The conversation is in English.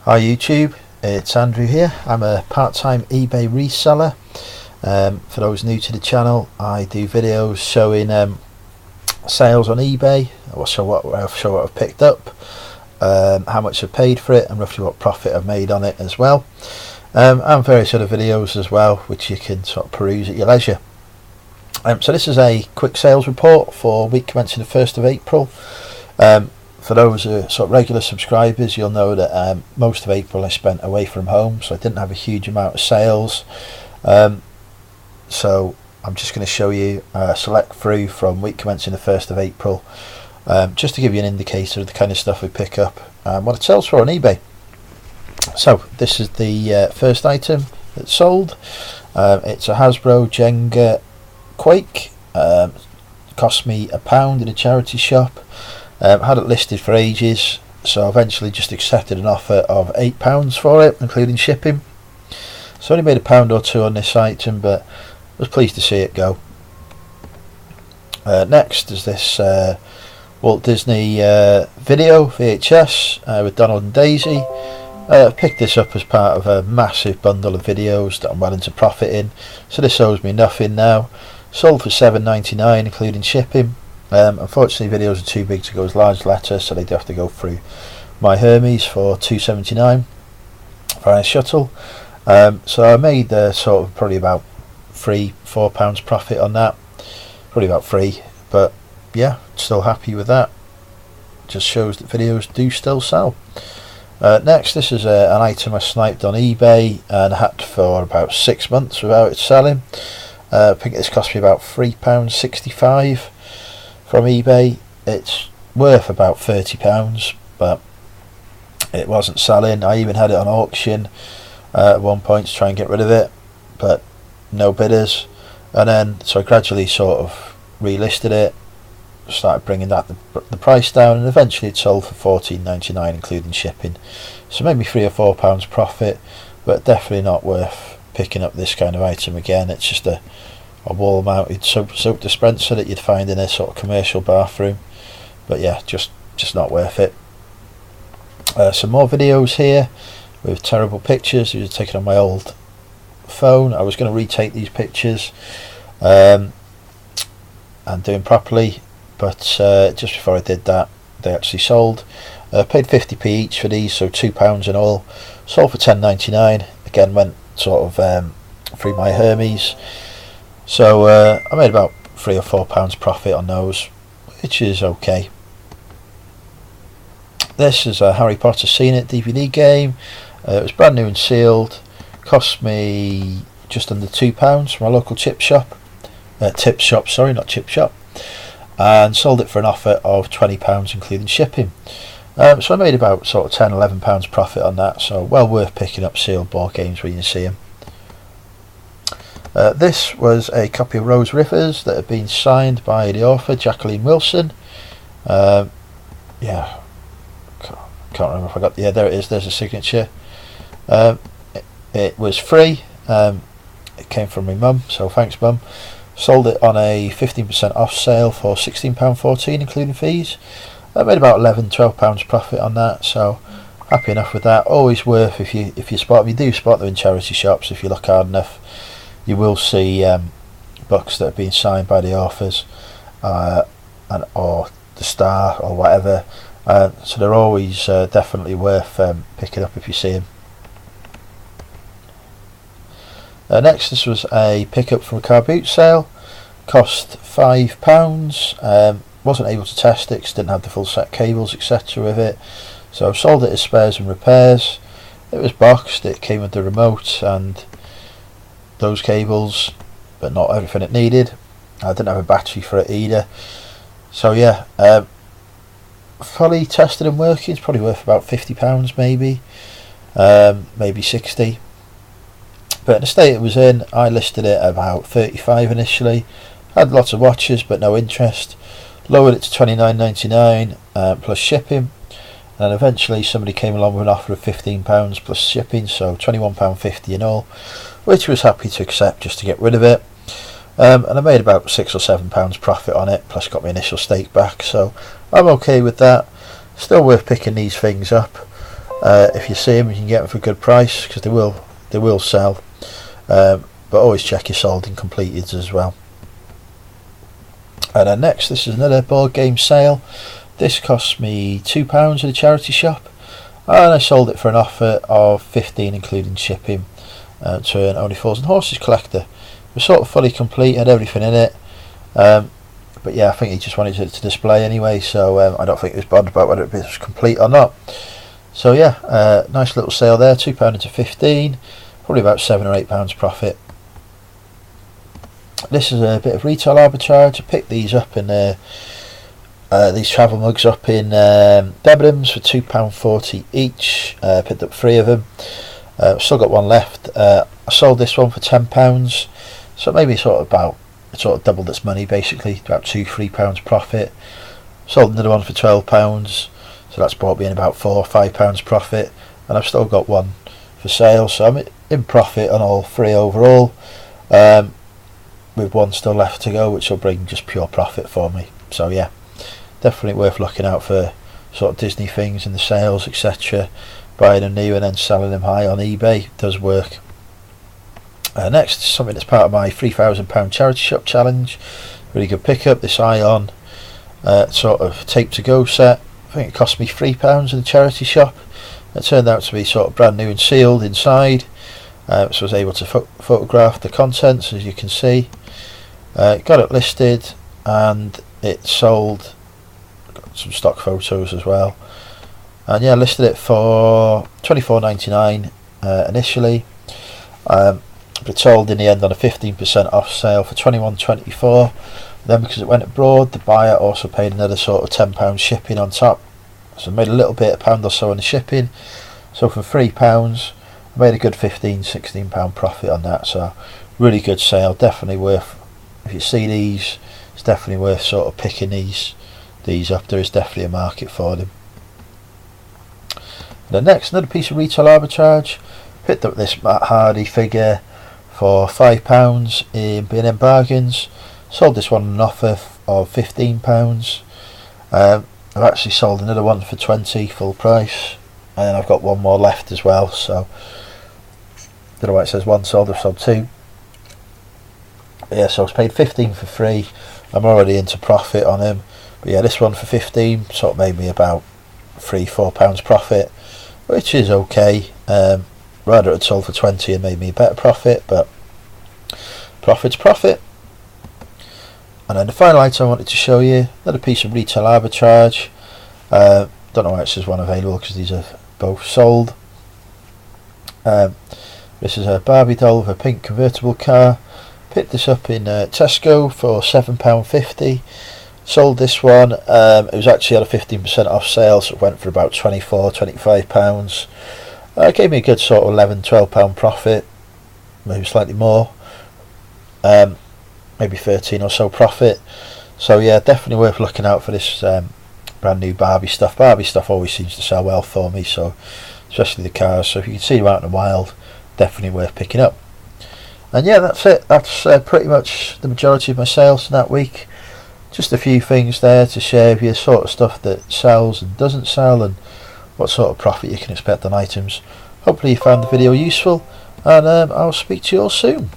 Hi YouTube, it's Andrew here. I'm a part-time eBay reseller. For those new to the channel, I do videos showing sales on eBay. I'll show what I've picked up, how much I've paid for it, and roughly what profit I've made on it as well. And various other videos as well, which you can sort of peruse at your leisure. So this is a quick sales report for week commencing the 1st of April. For those sort of regular subscribers, you'll know that most of April I spent away from home, so I didn't have a huge amount of sales. So I'm just going to show you a select through from week commencing the 1st of April, just to give you an indicator of the kind of stuff we pick up and what it sells for on eBay. So this is the first item that's sold. It's a Hasbro Jenga Quake. Cost me £1 in a charity shop. Had it listed for ages, so eventually just accepted an offer of £8 for it, including shipping. So only made £1 or £2 on this item, but was pleased to see it go. Next is this Walt Disney video VHS with Donald and Daisy. Picked this up as part of a massive bundle of videos that I'm willing to profit in, so this owes me nothing now. Sold for $7.99 including shipping. Unfortunately videos are too big to go as large letter, so they'd have to go through my Hermes for $2.79 via shuttle. So I made sort of probably about £3-4 profit on that, probably about £3, but yeah, still happy with that. Just shows that videos do still sell. Next, this is an item I sniped on eBay and had for about 6 months without it selling. I think this cost me about £3.65 from eBay. It's worth about £30, but it wasn't selling. I even had it on auction at one point to try and get rid of it, but no bidders. And then so I gradually sort of relisted it, started bringing the price down, and eventually it sold for $14.99 including shipping. So maybe £3 or £4 profit, but definitely not worth picking up this kind of item again. It's just a wall mounted soap dispenser that you'd find in a sort of commercial bathroom, but yeah, just not worth it. Some more videos here with terrible pictures. These are taken on my old phone. I was going to retake these pictures and do them properly, but just before I did that, they actually sold. Paid 50p each for these, so £2 in all. Sold for $10.99. Again, went sort of through my Hermes. So I made about £3 or £4 profit on those, which is okay. This is a Harry Potter Seen It DVD game. It was brand new and sealed. Cost me just under £2 from my local chip shop. Tip shop, sorry, not chip shop. And sold it for an offer of £20 including shipping. So I made about sort of £10-11 profit on that. So well worth picking up sealed board games when you see them. This was a copy of Rose Rivers that had been signed by the author Jacqueline Wilson. Yeah, can't remember if I got. Yeah, there it is. There's a signature. It was free. It came from my mum, so thanks mum. Sold it on a 15% off sale for £16.14 including fees. I made about £11-12 profit on that, so happy enough with that. Always worth if you spot them. You do spot them in charity shops if you look hard enough. You will see books that have been signed by the authors or the star or whatever, so they're always definitely worth picking up if you see them. Next, this was a pickup from a car boot sale. Cost £5. Wasn't able to test it because didn't have the full set cables etc with it, so I've sold it as spares and repairs. It was boxed. It came with the remote and those cables, but not everything it needed. I didn't have a battery for it either, so yeah, fully tested and working, it's probably worth about £50 maybe, maybe 60. But in the state it was in, I listed it at about 35 initially. Had lots of watches but no interest. Lowered it to £29.99 plus shipping, and eventually somebody came along with an offer of £15 plus shipping, so £21.50 in all, which I was happy to accept just to get rid of it. And I made about £6 or £7 profit on it, plus got my initial stake back, so I'm okay with that. Still worth picking these things up. If you see them, you can get them for a good price, because they will sell. But always check your sold and completed as well. And then next, this is another board game sale. This cost me £2 at a charity shop, and I sold it for an offer of 15 including shipping, to an Only Fools and Horses collector. It was sort of fully complete, had everything in it, but yeah, I think he just wanted it to display anyway, so I don't think he was bothered about whether it was complete or not. So yeah, nice little sale there, £2 into 15, probably about £7 or £8 profit. This is a bit of retail arbitrage. I picked these up in these travel mugs up in Debenhams for £2.40 each. Picked up 3 of them. Still got one left. I sold this one for £10, so maybe sort of doubled its money, basically, about £2-3 profit. Sold another one for £12, so that's brought me in about £4 or £5 profit, and I've still got one for sale, so I'm in profit on all 3 overall, with one still left to go, which will bring just pure profit for me. So yeah, definitely worth looking out for sort of Disney things in the sales, etc. Buying them new and then selling them high on eBay does work. Next, something that's part of my £3,000 charity shop challenge. Really good pickup, this Ion sort of tape to go set. I think it cost me £3 in the charity shop. It turned out to be sort of brand new and sealed inside, so I was able to photograph the contents, as you can see. Got it listed and it sold. Got some stock photos as well, and yeah, listed it for £24.99 initially, but it sold in the end on a 15% off sale for £21.24. Then, because it went abroad, the buyer also paid another sort of £10 shipping on top, so I made a little bit, a pound or so on the shipping. So for £3 I made a good £15-16 profit on that. So really good sale, definitely worth, if you see these, it's definitely worth sort of picking these up. There is definitely a market for them. And then next, another piece of retail arbitrage. Picked up this Matt Hardy figure for £5 in B&M Bargains. Sold this one on an offer of £15. I've actually sold another one for £20 full price, and then I've got one more left as well, so don't know why it says one sold, I've sold 2. But yeah, so I was paid £15 for 3. I'm already into profit on him, but yeah, this one for £15 sort of made me about £3-4 profit, which is okay. Rather it had sold for 20 and made me a better profit, but profit's profit. And then the final item I wanted to show you, another piece of retail arbitrage. Don't know why it says one available, because these are both sold. This is a Barbie doll with a pink convertible car. Picked this up in Tesco for £7.50. Sold this one. It was actually at a 15% off sale, so it went for about £24-25. Gave me a good sort of £11-12 profit, maybe slightly more. Maybe 13 or so profit. So yeah, definitely worth looking out for this brand new Barbie stuff. Barbie stuff always seems to sell well for me, so especially the cars. So if you can see them out in the wild, definitely worth picking up. And yeah, that's it. That's pretty much the majority of my sales that week. Just a few things there to share with you, sort of stuff that sells and doesn't sell, and what sort of profit you can expect on items. Hopefully you found the video useful, and I'll speak to you all soon.